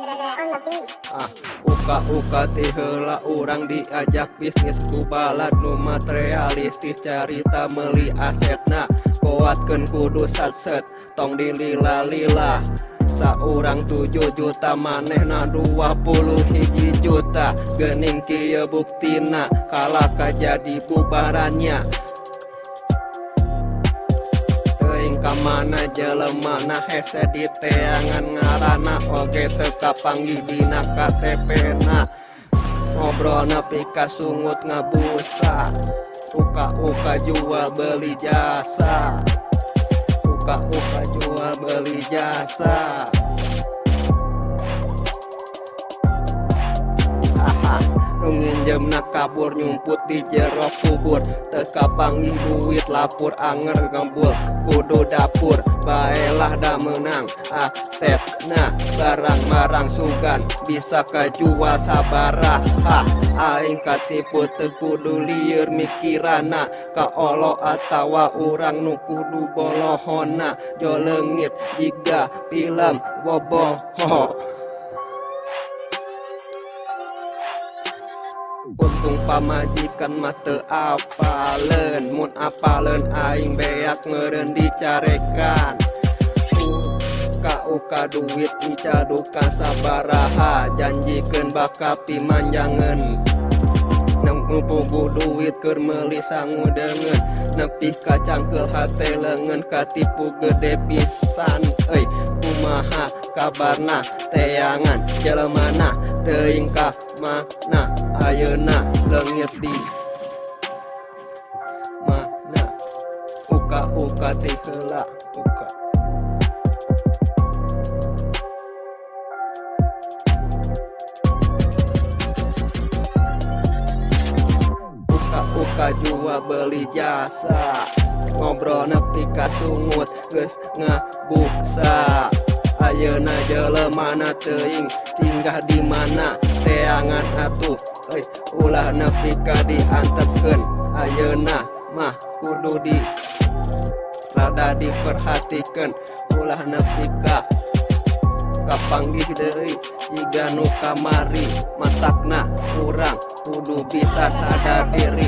Uka heula urang diajak bisnis ku balad nu materialistis carita meuli asetna kuatkeun kudu satset tong dilila-lila saurang 7 juta manehna 21 juta geuning kieu buktina kalah jadi bubarannya kamana jelemana hese di teangan ngarana oge teka panggih dina KTP-na ngobrolna pika sungut ngabusa uka jual beli jasa uka jual beli jasa nginjemna kabur nyumput di jero kubur teka panggih duit lapur anger gembul kudu dapur baelah da menang asetna barang-barang sugan bisa kajual sabaraha aing katipu teu kudu lieur mikirana kaolo atawa urang nu kudu bolohona jo leungit jiga film boboho untung pamajikan mah teu apaleun mun apaleun aing beak meureun dicarekan uka duit dicadukan sabaraha janjikeun bakal pimanjangeun pugu duit keur meuli sangudeungeun nepi ka cangkeul hate leungeun katipu gede pisan euy kumaha kabarna teangan jelemana teuing ka mana ayeuna leungit di mana uka ti heula uka jual beli jasa ngobrol nepi ka sungut geus ngabusa ayeuna jelemana teuing tinggal di mana teangan atuh euy ulah nepi ka diantepkeun ayeuna mah kudu di rada diperhatikeun ulah nepi ka kapanggih deui jiga nu kamari matakna urang kudu bisa sadar diri